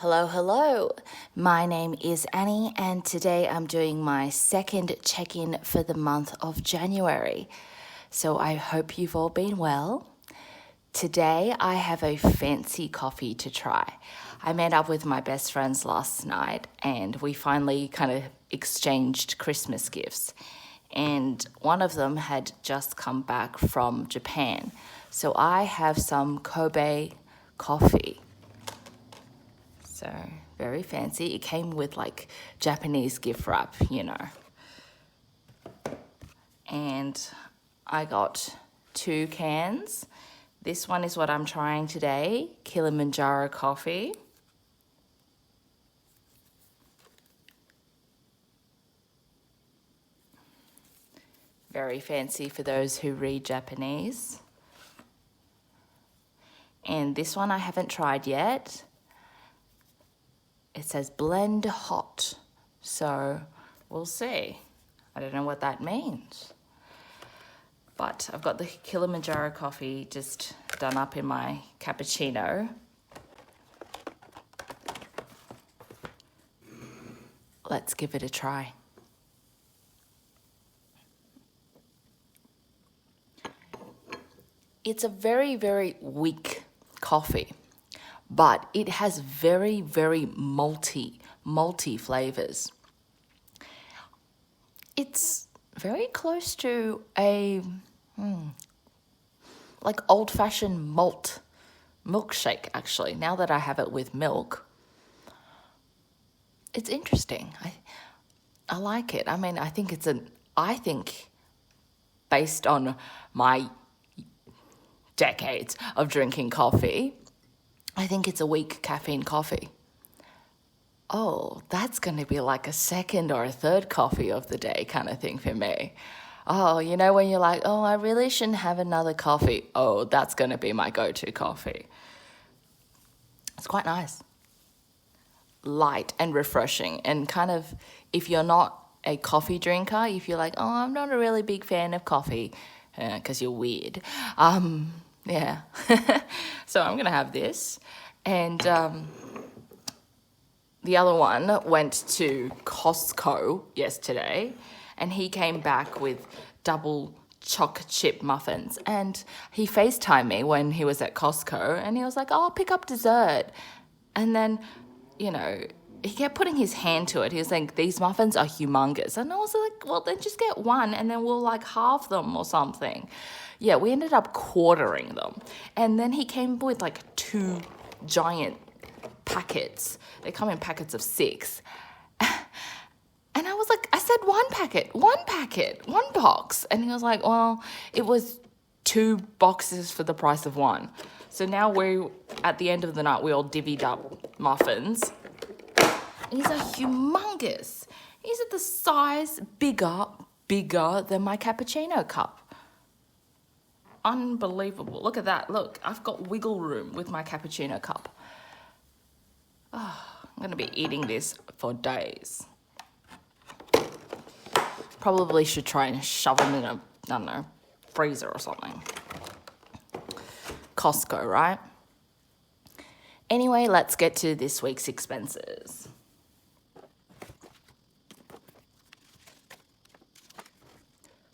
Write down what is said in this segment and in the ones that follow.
Hello, hello. My name is Annie, and today I'm doing my second check-in for the month of January. So I hope you've all been well. Today I have a fancy coffee to try. I met up with my best friends last night, and we finally kind of exchanged Christmas gifts. And one of them had just come back from Japan. So I have some Kobe coffee. So very fancy. It came with like Japanese gift wrap, And I got 2 cans. This one is what I'm trying today, Kilimanjaro coffee. Very fancy for those who read Japanese. And this one I haven't tried yet. It says blend hot, so we'll see. I don't know what that means. But I've got the Kilimanjaro coffee just done up in my cappuccino. Let's give it a try. It's a very, very weak coffee, but it has very, very malty flavors. It's very close to a like old-fashioned malt milkshake, actually. Now that I have it with milk, it's interesting. I like it. I mean, I think based on my decades of drinking coffee, I think it's a weak caffeine coffee. Oh, that's going to be like a second or a third coffee of the day kind of thing for me. Oh, when you're like, oh, I really shouldn't have another coffee. Oh, that's going to be my go-to coffee. It's quite nice. Light and refreshing. And kind of, if you're not a coffee drinker, if you're like, oh, I'm not a really big fan of coffee, because you're weird. Yeah. So I'm going to have this. And the other one went to Costco yesterday, and he came back with double choc chip muffins. And he FaceTimed me when he was at Costco, and he was like, oh, I'll pick up dessert. And then, he kept putting his hand to it. He was like, these muffins are humongous. And I was like, well, then just get one, and then we'll like halve them or something. Yeah, we ended up quartering them. And then he came with like 2 giant packets. They come in packets of 6. And I was like, I said one packet, one box. And he was like, well, it was 2 boxes for the price of 1. So now at the end of the night, we all divvied up muffins. And these are humongous. These are the size bigger than my cappuccino cup. Unbelievable. Look at that. Look, I've got wiggle room with my cappuccino cup. Oh, I'm going to be eating this for days. Probably should try and shove them in a, freezer or something. Costco, right? Anyway, let's get to this week's expenses.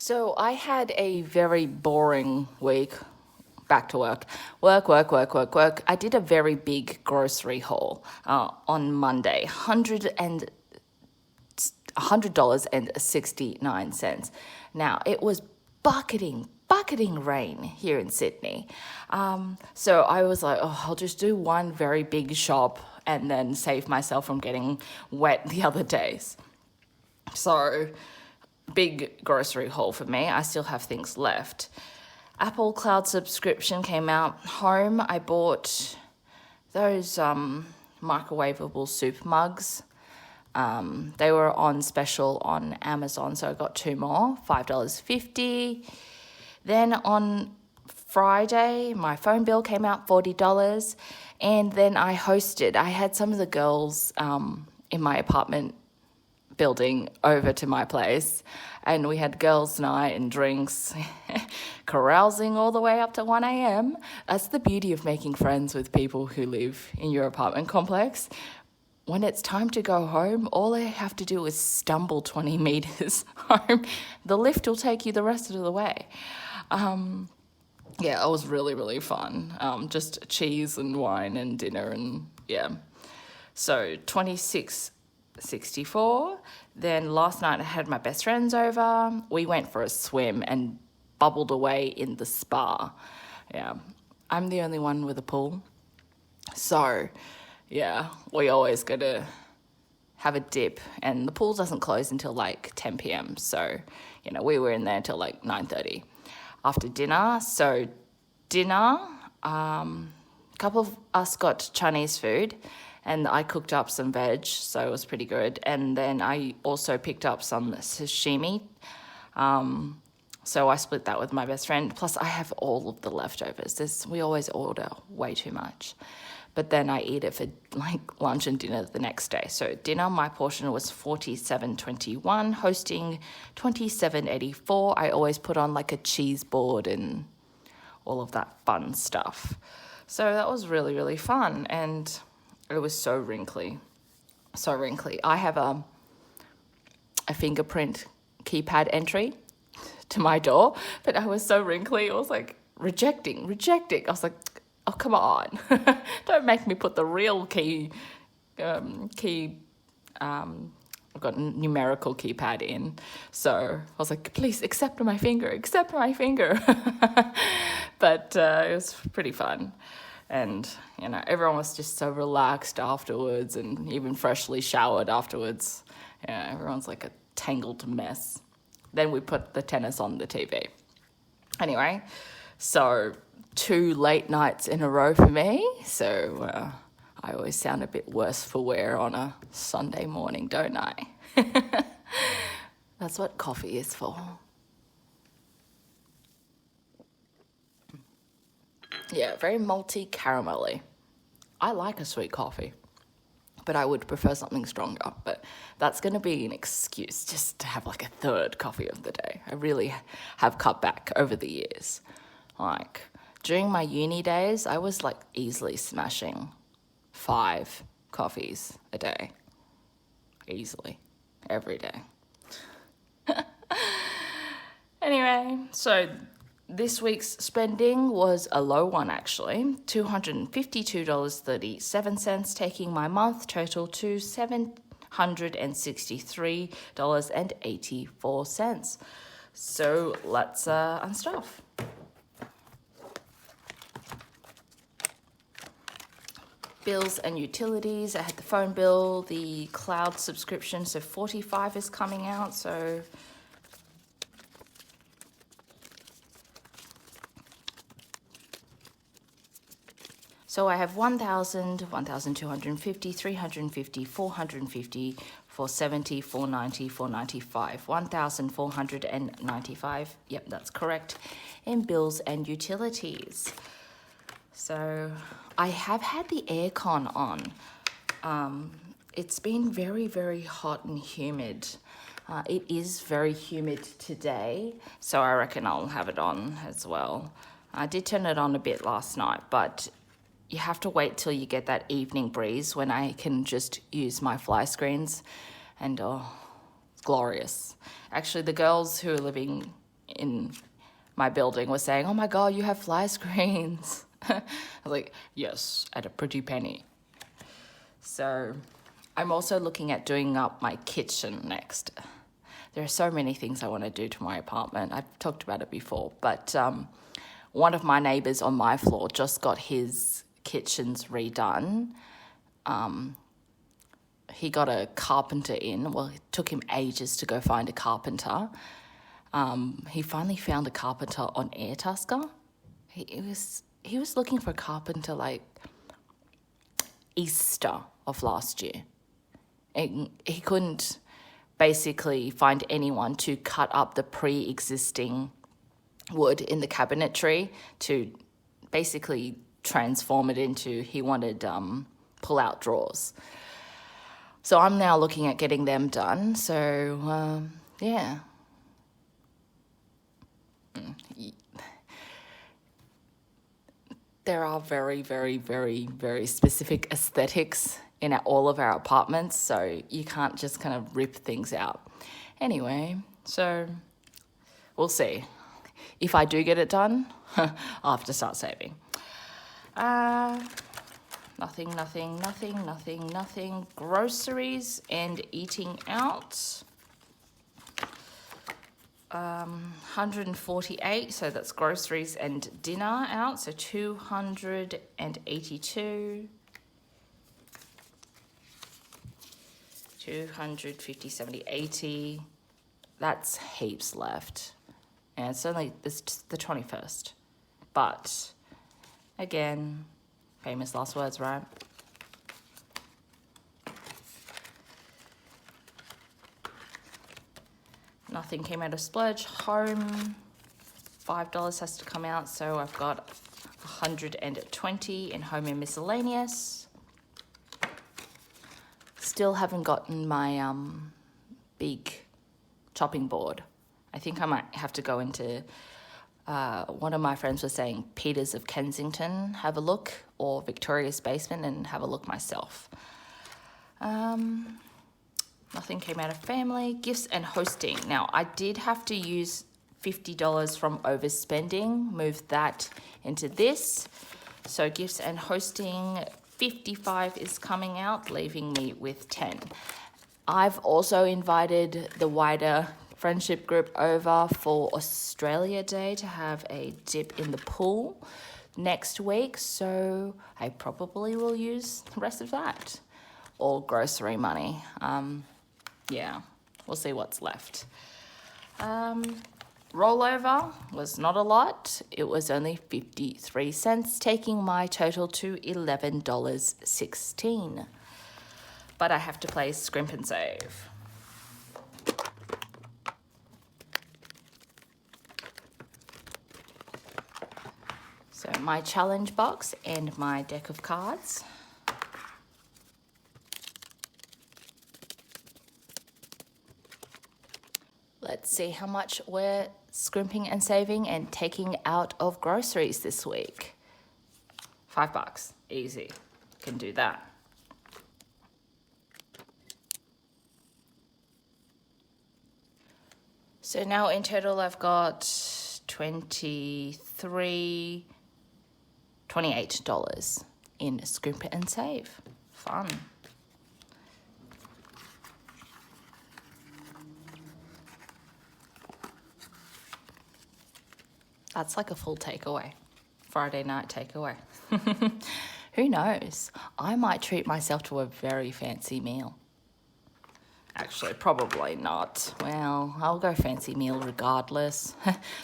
So I had a very boring week. Back to work. Work. I did a very big grocery haul on Monday. $100.69. Now, it was bucketing rain here in Sydney. So I was like, oh, I'll just do one very big shop and then save myself from getting wet the other days. So, big grocery haul for me. I still have things left. Apple Cloud subscription came out. Home, I bought those microwavable soup mugs. They were on special on Amazon, so I got 2 more, $5.50. Then on Friday, my phone bill came out, $40. And then I had some of the girls in my apartment building over to my place, and we had girls' night and drinks, carousing all the way up to 1 a.m. That's the beauty of making friends with people who live in your apartment complex. when it's time to go home, all I have to do is stumble 20 meters home. The lift will take you the rest of the way. Yeah, it was really, really fun. Just cheese and wine and dinner and yeah. So 26.64. Then last night I had my best friends over. We went for a swim and bubbled away in the spa. Yeah, I'm the only one with a pool. So yeah, we always go to have a dip, and the pool doesn't close until like 10 p.m. So, we were in there until like 9:30 after dinner. So dinner, a couple of us got Chinese food, and I cooked up some veg, so it was pretty good. And then I also picked up some sashimi. So I split that with my best friend. Plus, I have all of the leftovers. We always order way too much. But then I eat it for like lunch and dinner the next day. So dinner, my portion was $47.21, hosting $27.84. I always put on like a cheese board and all of that fun stuff. So that was really, really fun. And it was so wrinkly. So wrinkly. I have a fingerprint keypad entry to my door, but I was so wrinkly. It was like rejecting. I was like, oh, come on. Don't make me put the real I've got a numerical keypad in. So I was like, please accept my finger. But it was pretty fun. And, everyone was just so relaxed afterwards and even freshly showered afterwards. Yeah, everyone's like a tangled mess. Then we put the tennis on the TV. Anyway, so 2 late nights in a row for me. So I always sound a bit worse for wear on a Sunday morning, don't I? That's what coffee is for. Yeah, very malty, caramelly. I like a sweet coffee, but I would prefer something stronger. But that's going to be an excuse just to have like a third coffee of the day. I really have cut back over the years. Like, during my uni days, I was like easily smashing 5 coffees a day. Easily. Every day. Anyway, so this week's spending was a low one actually. $252.37, taking my month total to $763.84. So let's unstuff. Bills and utilities. I had the phone bill, the cloud subscription, so 45 is coming out. So I have 1,000, 1,250, 350, 450, 470, 490, 495, 1,495. Yep, that's correct. In bills and utilities. So I have had the aircon on. It's been very, very hot and humid. It is very humid today, so I reckon I'll have it on as well. I did turn it on a bit last night, but you have to wait till you get that evening breeze when I can just use my fly screens, and it's glorious. Actually, the girls who are living in my building were saying, oh my God, you have fly screens. I was like, yes, at a pretty penny. So I'm also looking at doing up my kitchen next. There are so many things I want to do to my apartment. I've talked about it before, but one of my neighbours on my floor just got his kitchens redone. He got a carpenter in. Well, it took him ages to go find a carpenter. He finally found a carpenter on Airtasker. He was looking for a carpenter like Easter of last year. He couldn't basically find anyone to cut up the pre-existing wood in the cabinetry to basically transform it into, he wanted pull-out drawers. So I'm now looking at getting them done. So, yeah. There are very, very, very, very specific aesthetics in all of our apartments, so you can't just kind of rip things out. Anyway, so we'll see. If I do get it done, I'll have to start saving. Nothing. Groceries and eating out. 148, so that's groceries and dinner out, so 282. 250, 70, 80. That's heaps left. And it's the 21st. But, again, famous last words, right? Nothing came out of splurge. Home, $5 has to come out, so I've got 120 in home and miscellaneous. Still haven't gotten my big chopping board. I think I might have to go into, one of my friends was saying Peters of Kensington, have a look, or Victoria's Basement and have a look myself. Nothing came out of family. Gifts and hosting. Now, I did have to use $50 from overspending, move that into this. So gifts and hosting, 55 is coming out, leaving me with 10. I've also invited the wider friendship group over for Australia Day to have a dip in the pool next week, so I probably will use the rest of that. Or grocery money. Yeah, we'll see what's left. Rollover was not a lot. It was only 53 cents, taking my total to $11.16. But I have to play Scrimp and Save. So my challenge box and my deck of cards. Let's see how much we're scrimping and saving and taking out of groceries this week. $5, easy, can do that. So now in total I've got $28 in scrimp and save. Fun. That's like a full takeaway. Friday night takeaway. Who knows? I might treat myself to a very fancy meal. Actually, probably not. Well, I'll go fancy meal regardless.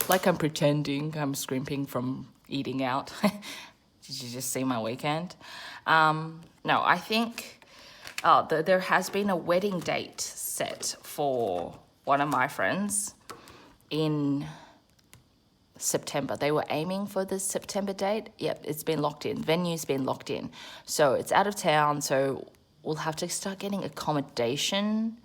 Like I'm pretending I'm scrimping from eating out. Did you just see my weekend? No, I think there has been a wedding date set for one of my friends in September. They were aiming for the September date. Yep, it's been locked in. Venue's been locked in. So it's out of town, so we'll have to start getting accommodation.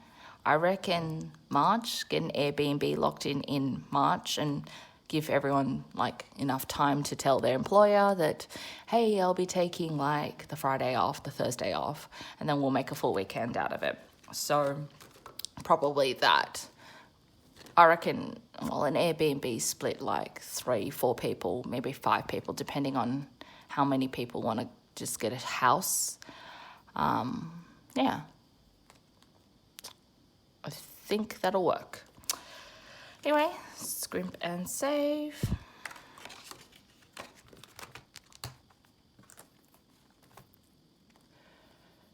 I reckon March, get an Airbnb locked in March and give everyone like enough time to tell their employer that, hey, I'll be taking like the Friday off, the Thursday off, and then we'll make a full weekend out of it. So probably that. I reckon, well, an Airbnb split like 3-4 people, maybe 5 people, depending on how many people want to just get a house. Yeah. I think that'll work. Anyway, scrimp and save.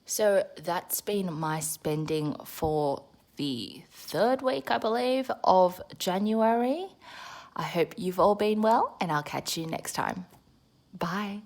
So that's been my spending for the 3rd week, I believe, of January. I hope you've all been well, and I'll catch you next time. Bye.